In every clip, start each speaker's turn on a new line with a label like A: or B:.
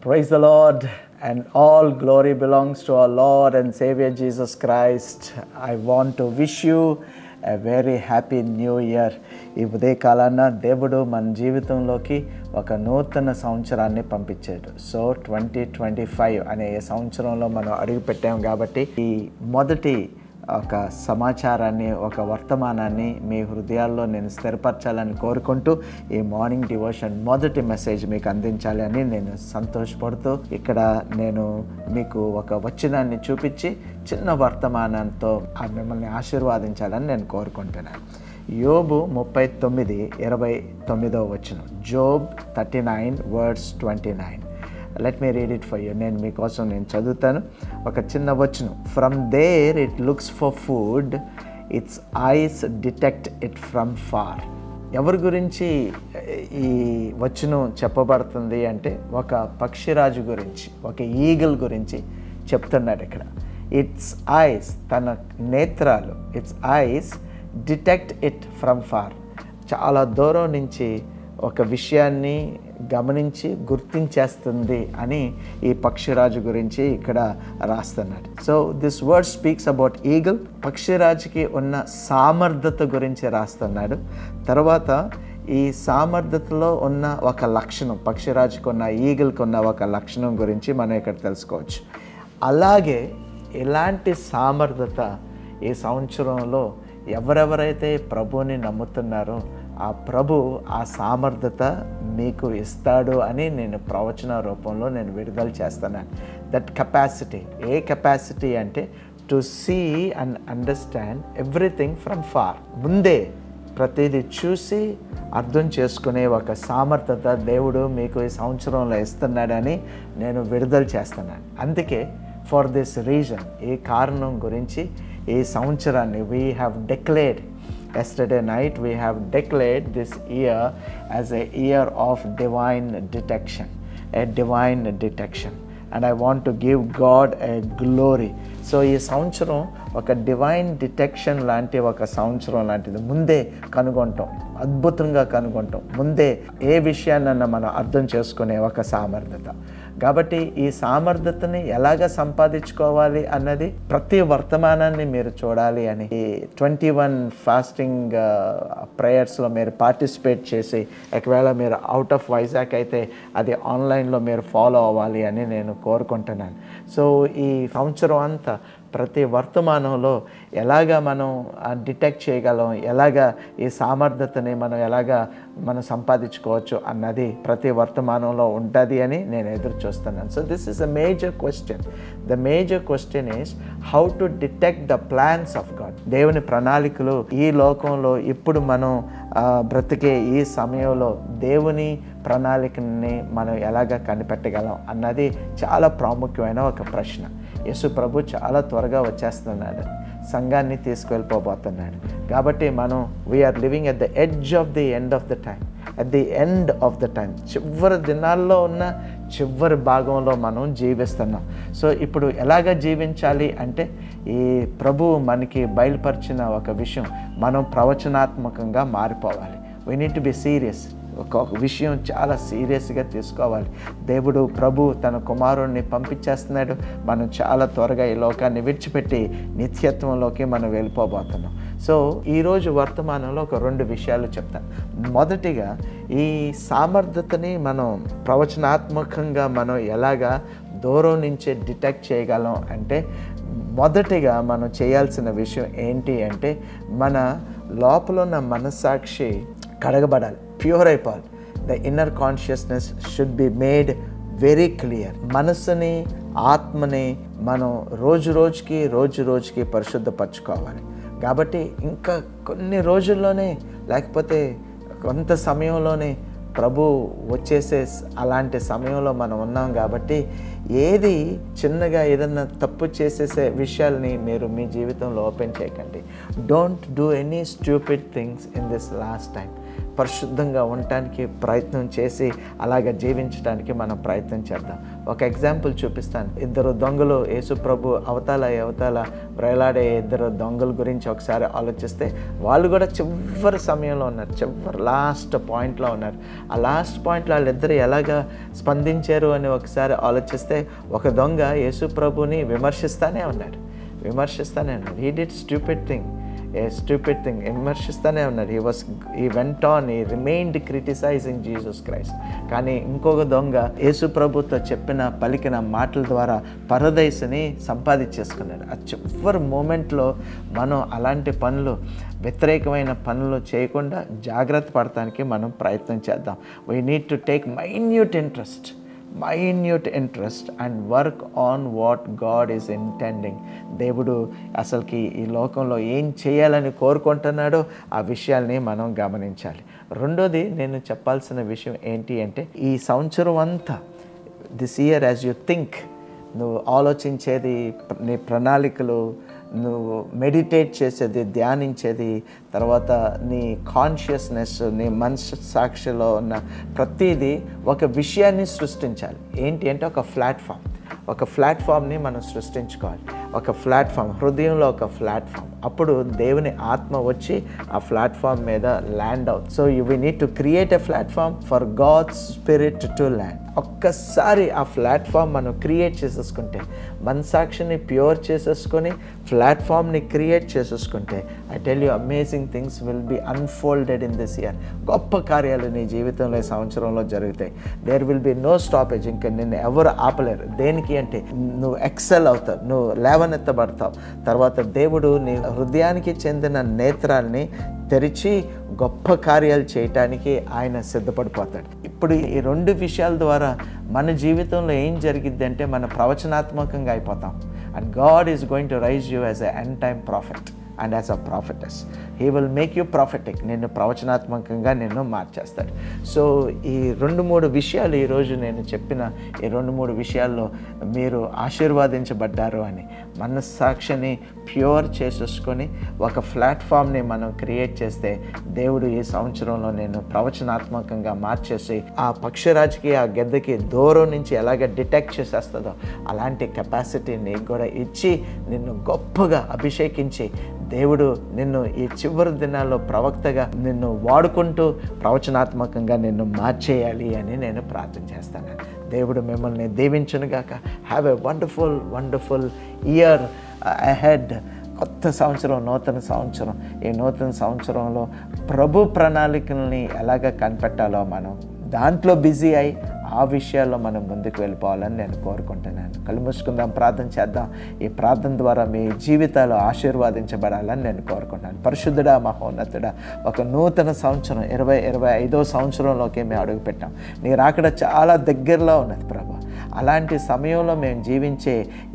A: Praise the Lord, and all glory belongs to our Lord and Savior Jesus Christ. I want to wish you a very happy new year. ఈ ఉదయకాలాన దేవుడు మన జీవితంలోకి ఒక నూతన సంవత్సరాన్ని పంపించాడు. సో 2025 అనే సంవత్సరంలో మనం అడుగు పెట్టాం కాబట్టి ఈ మొదటి ఒక సమాచారాన్ని, ఒక వర్తమానాన్ని మీ హృదయాల్లో నేను స్థిరపరచాలని కోరుకుంటూ ఈ మార్నింగ్ డివోషన్ మొదటి మెసేజ్ మీకు అందించాలి అని నేను సంతోషపడుతూ ఇక్కడ నేను మీకు ఒక వచనాన్ని చూపించి చిన్న వర్తమానంతో మిమ్మల్ని ఆశీర్వాదించాలని నేను కోరుకుంటున్నాను. యోబు 39:29 వచనం. Job 39:29. Let me read it for you. మీకోసం నేను చదువుతాను. ఒక చిన్న వచనం. From there it looks for food, it's eyes detect it from far. ఎవరి గురించి ఈ వచనం చెప్పబడుతుంది అంటే ఒక పక్షిరాజు గురించి, ఒక ఈగల్ గురించి చెప్తున్నాడు ఇక్కడ. ఇట్స్ ఐస్, తన నేత్రాలు, it's eyes detect it from far, చాలా దూరం నుంచి ఒక విషయాన్ని గమనించి గుర్తించేస్తుంది అని ఈ పక్షిరాజు గురించి ఇక్కడ రాస్తున్నాడు. So this word speaks about eagle. పక్షిరాజుకి ఉన్న సామర్థ్యత గురించి రాస్తున్నాడు. తర్వాత ఈ సామర్థ్యతలో ఉన్న ఒక లక్షణం, పక్షిరాజుకు ఉన్న, ఈగల్కి ఉన్న ఒక లక్షణం గురించి మనం ఇక్కడ తెలుసుకోవచ్చు. అలాగే ఇలాంటి సామర్థ్యత ఈ సంవత్సరంలో ఎవరెవరైతే ప్రభువుని నమ్ముతున్నారో ఆ ప్రభు ఆ సామర్థ్యత మీకు ఇస్తాడు అని నేను ప్రవచన రూపంలో నేను విడుదల చేస్తున్నాను. దట్ కెపాసిటీ, ఏ కెపాసిటీ అంటే to see and understand everything from far. ముందే ప్రతిదీ చూసి అర్థం చేసుకునే ఒక సామర్థ్యత దేవుడు మీకు ఈ సంవత్సరంలో ఇస్తున్నాడని నేను విడుదల చేస్తున్నాను. అందుకే ఫర్ దిస్ రీజన్, ఈ కారణం గురించి ఈ సంవత్సరాన్ని we have declared, yesterday night we have declared this year as a year of divine detection, a divine detection, and I want to give God a glory. So ఈ సంవత్సరం ఒక divine detection లాంటి ఒక సంవత్సరం లాంటిది. ముందే కనుగొంటాం, అద్భుతంగా కనుగొంటాం, ముందే ఏ విషయాన్నైనా మనం అర్థం చేసుకునే ఒక సామర్థ్యత. కాబట్టి ఈ సామర్థ్యతని ఎలాగ సంపాదించుకోవాలి అన్నది ప్రతి వర్తమానాన్ని మీరు చూడాలి అని ఈ 21 ఫాస్టింగ్ ప్రేయర్స్లో మీరు పార్టిసిపేట్ చేసి, ఒకవేళ మీరు అవుట్ ఆఫ్ వైజాగ్ అయితే అది ఆన్లైన్లో మీరు ఫాలో అవ్వాలి అని నేను కోరుకుంటున్నాను. సో ఈ సంవత్సరం అంతా ప్రతి వర్తమానంలో ఎలాగా మనం డిటెక్ట్ చేయగలం, ఎలాగా ఈ సామర్థ్యతని మనం సంపాదించుకోవచ్చు అన్నది ప్రతి వర్తమానంలో ఉంటుంది అని నేను ఎదురు చూస్తున్నాను. So this is a major question. The major question is how to detect the plans of God. దేవుని ప్రణాళికలు ఈ లోకంలో ఇప్పుడు మనం బ్రతికే ఈ సమయంలో దేవుని ప్రణాళికని మనం ఎలాగ కనిపెట్టగలం అన్నది చాలా ప్రాముఖ్యమైన ఒక ప్రశ్న. యేసు ప్రభు చాలా త్వరగా వచ్చేస్తున్నాడు, సంఘాన్ని తీసుకువెళ్ళిపోబోతున్నాడు. కాబట్టి మనం we are living at the edge of the end of the time, at the end of the time, చివరి దినాల్లో ఉన్న చివరి భాగంలో మనం జీవిస్తున్నాం. సో ఇప్పుడు ఎలాగ జీవించాలి అంటే ఈ ప్రభువు మనకి బయలుపరిచిన ఒక విషయం, మనం ప్రవచనాత్మకంగా మారిపోవాలి. We need to be serious. ఒక విషయం చాలా సీరియస్గా తీసుకోవాలి. దేవుడు ప్రభు తన కుమారుణ్ణి పంపించేస్తున్నాడు. మనం చాలా త్వరగా ఈ లోకాన్ని విడిచిపెట్టి నిత్యత్వంలోకి మనం వెళ్ళిపోబోతున్నాం. సో ఈరోజు వర్తమానంలో ఒక 2 విషయాలు చెప్తాను. మొదటిగా ఈ సామర్థ్యతని మనం ప్రవచనాత్మకంగా మనం ఎలాగా దూరం నుంచే డిటెక్ట్ చేయగలం అంటే, మొదటిగా మనం చేయాల్సిన విషయం ఏంటి అంటే మన లోపల ఉన్న మనస్సాక్షి కడగబడాలి, ప్యూర్ అయిపోవాలి. The inner consciousness should be made very clear. మనసుని, ఆత్మని మనం రోజు రోజుకి పరిశుద్ధపరచుకోవాలి. కాబట్టి ఇంకా కొన్ని రోజుల్లోనే, లేకపోతే కొంత సమయంలోనే ప్రభు వచ్చేసే అలాంటి సమయంలో మనం ఉన్నాం. కాబట్టి ఏది చిన్నగా ఏదన్నా తప్పు చేసేసే విషయాల్ని మీరు మీ జీవితంలో ఓపెన్ చేయకండి. Don't do any stupid things in this last time. పరిశుద్ధంగా ఉండటానికి ప్రయత్నం చేసి అలాగ జీవించడానికి మనం ప్రయత్నం చేద్దాం. ఒక ఎగ్జాంపుల్ చూపిస్తాను. ఇద్దరు దొంగలు యేసు ప్రభు అవతాల వేలాడే ఇద్దరు దొంగల గురించి ఒకసారి ఆలోచిస్తే వాళ్ళు కూడా చివరి సమయంలో ఉన్నారు, చివరి లాస్ట్ పాయింట్లో ఉన్నారు. ఆ లాస్ట్ పాయింట్లో వాళ్ళిద్దరు ఎలాగ స్పందించారు అని ఒకసారి ఆలోచిస్తే, ఒక దొంగ యేసు ప్రభుని విమర్శిస్తూనే ఉన్నాడు. హీ డిడ్ స్టూపిడ్ థింగ్, విమర్శిస్తూనే ఉన్నాడు. He went on, he remained criticising Jesus Christ. కానీ ఇంకొక దొంగ యేసు ప్రభుతో పలికిన మాటల ద్వారా పరదైసుని సంపాదించేసుకున్నాడు. ఆ చివరి మూమెంట్లో మనం అలాంటి పనులు, వ్యతిరేకమైన పనులు చేయకుండా జాగ్రత్త పడటానికి మనం ప్రయత్నం చేద్దాం. We need to take minute interest and work on what God is intending. దేవుడు అసలుకి ఈ లోకంలో ఏం చేయాలని కోరుకుంటున్నాడో ఆ విషయాల్ని మనం గమనించాలి. రెండోది నేను చెప్పాల్సిన విషయం ఏంటి అంటే, ఈ సంవత్సరం అంతా, this year as you think, నువ్వు ఆలోచించేది, నీ ప్రణాళికలు, నువ్వు మెడిటేట్ చేసేది, ధ్యానించేది, తర్వాత నీ కాన్షియస్నెస్, నీ మనసు సాక్షిలో ఉన్న ప్రతిదీ ఒక విషయాన్ని సృష్టించాలి. ఏంటి అంటే ఒక ప్లాట్ఫామ్ని మనం సృష్టించుకోవాలి. ఒక ప్లాట్ఫామ్, హృదయంలో ఒక ప్లాట్ఫామ్. అప్పుడు దేవుని ఆత్మ వచ్చి ఆ ప్లాట్ఫామ్ మీద ల్యాండ్ అవుతుంది. So we need to create a platform for God's spirit to land. ఒక్కసారి ఆ ప్లాట్ఫామ్ మనం క్రియేట్ చేసేసుకుంటే, మనసాక్షిని ప్యూర్ చేసేసుకొని ప్లాట్ఫామ్ని క్రియేట్ చేసేసుకుంటే, I tell you amazing things will be unfolded in this year. గొప్ప కార్యాలు నీ జీవితంలో ఈ సంవత్సరంలో జరుగుతాయి. There will be no stoppage. ఇంకా నిన్ను ఎవరు ఆపలేరు. దేనికి అంటే నువ్వు ఎక్సెల్ అవుతావు, నువ్వు లేవనెత్తబడతావు. తర్వాత దేవుడు నీ హృదయానికి చెందిన నేత్రాల్ని తెరిచి గొప్ప కార్యాలు చేయటానికి ఆయన సిద్ధపడిపోతాడు. ఇప్పుడు ఈ రెండు విషయాల ద్వారా మన జీవితంలో ఏం జరిగిద్ది అంటే, మన ప్రవచనాత్మకంగా అయిపోతాం. And God is going to raise you as a end time prophet and as a prophetess. He will make you prophetic. నిన్ను ప్రవచనాత్మకంగా నిన్ను మార్చేస్తాడు. సో ఈ 2-3 విషయాలు ఈరోజు నేను చెప్పిన ఈ 2-3 విషయాల్లో మీరు ఆశీర్వాదించబడ్డారు అని, మనస్సాక్షిని ప్యూర్ చేసేసుకొని ఒక ప్లాట్ఫామ్ని మనం క్రియేట్ చేస్తే, దేవుడు ఈ సంవత్సరంలో నేను ప్రవచనాత్మకంగా మార్చేసి ఆ పక్షిరాజుకి, ఆ గెద్దకి దూరం నుంచి ఎలాగ డిటెక్ట్ చేసేస్తుందో అలాంటి కెపాసిటీ నీకు కూడా ఇచ్చి నిన్ను గొప్పగా అభిషేకించి, దేవుడు నిన్ను ఈ చివరి దినాల్లో ప్రవక్తగా నిన్ను వాడుకుంటూ ప్రవచనాత్మకంగా నిన్ను మార్చేయాలి అని నేను ప్రార్థన చేస్తాను. దేవుడు మిమ్మల్ని దీవించునుగాక. Have a wonderful year ahead. కొత్త సంవత్సరం, నూతన సంవత్సరం. ఈ నూతన సంవత్సరంలో ప్రభు ప్రణాళికల్ని ఎలాగ కనిపెట్టాలో మనం దాంట్లో బిజీ అయి ఆ విషయాల్లో మనం ముందుకు వెళ్ళిపోవాలని నేను కోరుకుంటున్నాను. కళ్ళు మూసుకుందాం, ప్రార్థన చేద్దాం. ఈ ప్రార్థన ద్వారా మీ జీవితాలు ఆశీర్వాదించబడాలని నేను కోరుకుంటున్నాను. పరిశుద్ధుడా, మహోన్నతుడా, ఒక నూతన సంవత్సరం 2025వ సంవత్సరంలోకి మేము అడుగుపెట్టాం. నీ రాకడ చాలా దగ్గరలో ఉన్నది ప్రభు. అలాంటి సమయంలో మేము జీవించే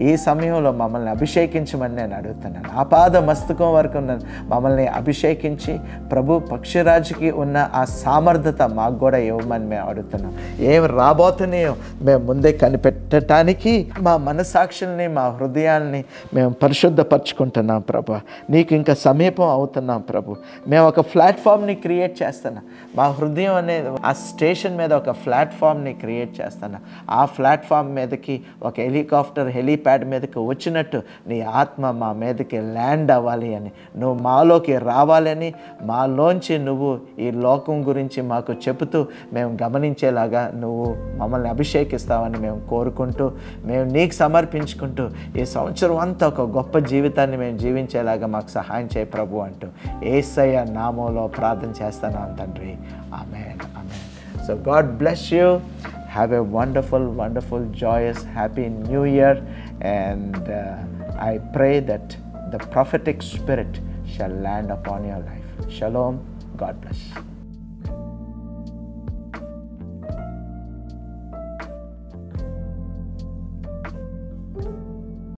A: ఈ సమయంలో మమ్మల్ని అభిషేకించమని నేను అడుగుతున్నాను. ఆపాద మస్తకం వరకు మమ్మల్ని అభిషేకించి ప్రభు పక్షిరాజుకి ఉన్న ఆ సామర్థ్యత మాకు కూడా ఇవ్వమని మేము అడుగుతున్నాం. ఏం రాబోతున్నాయో మేము ముందే కనిపెట్టడానికి మా మనసాక్షుల్ని, మా హృదయాల్ని మేము పరిశుద్ధపరచుకుంటున్నాం ప్రభు. నీకు ఇంకా సమీపం అవుతున్నాం ప్రభు. మేము ఒక ప్లాట్ఫామ్ని క్రియేట్ చేస్తున్నాం. మా హృదయం అనేది ఆ స్టేషన్ మీద ఒక ప్లాట్ఫామ్ని క్రియేట్ చేస్తున్నాం. ఆ ప్లాట్ఫామ్ మీదకి ఒక హెలీప్యాడ్ మీదకి వచ్చినట్టు నీ ఆత్మ మా మీదకి ల్యాండ్ అవ్వాలి అని, నువ్వు మాలోకి రావాలని, మాలోంచి నువ్వు ఈ లోకం గురించి మాకు చెబుతూ మేము గమనించేలాగా నువ్వు మమ్మల్ని అభిషేకిస్తావని మేము కోరుకుంటూ, మేము నీకు సమర్పించుకుంటూ ఈ సంవత్సరం అంతా ఒక గొప్ప జీవితాన్ని మేము జీవించేలాగా మాకు సహాయం చేయ ప్రభు అంటూ యేసయ్య నామములో ప్రార్థన చేస్తున్నాం తండ్రి. ఆమేన్, ఆమేన్. So God bless you. Have a wonderful, joyous, happy new year, and I pray that the prophetic spirit shall land upon your life. Shalom. God bless.